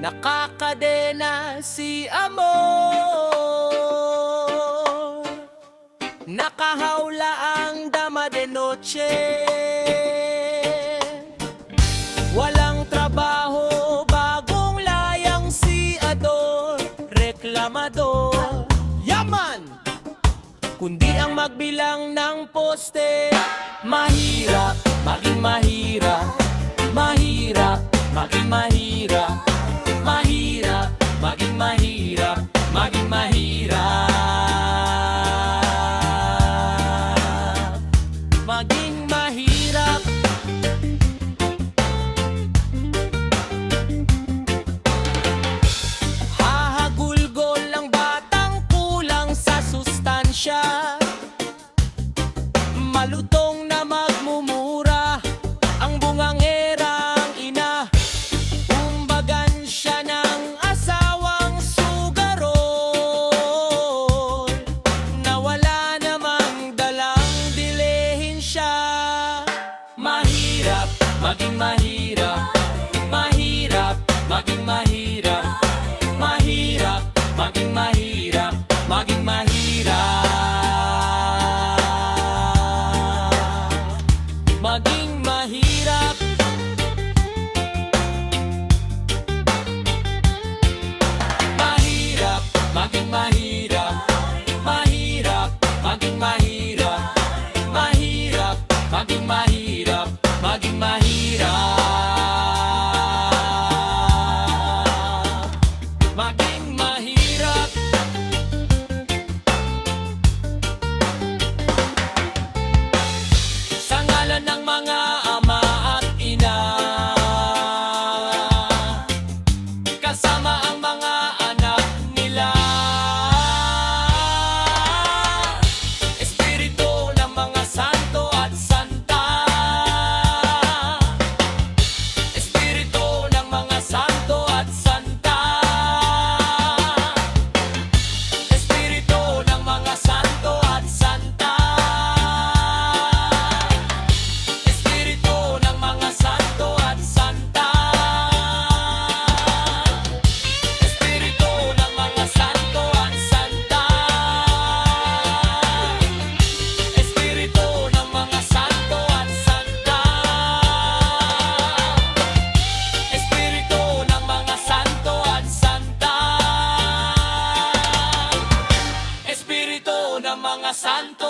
Nakakadena si amor, nakahawla ang dama de noche. Walang trabaho, bagong layang si Ador, reklamador. Yaman! Kundi ang magbilang ng poste. Mahirap, maging mahirap. Mahirap, maging mahirap. Mahirap, maging mahirap. Maging mahirap. Maging mahirap. Hahagulgol ang batang kulang sa sustansya. Malutong na magmumura ang bungangerang ina. Umbagan siya ng asawang sugarol na wala namang dalang dilehin siya. Mahirap, maging mahirap. Mahirap, maging mahirap. Mahirap, maging mahirap. Maging mahirap. Maging mahirap. Mahirap, maging mahirap. Mahirap, maging mahirap. Mahirap, maging mahirap. Maging mahirap. Maging mahirap. Sa ngalan ng mga ama at ina, kasama ang mga anak nila. Espiritu ng mga santo at santa. Espiritu ng mga santo at santa. Espiritu ng mga santo at santa. Espiritu ng mga santo at santa. Espiritu ng mga santo at santa. Espiritu ng mga santo at santa. Espiritu ng mga santo at santa. Espiritu ng mga santo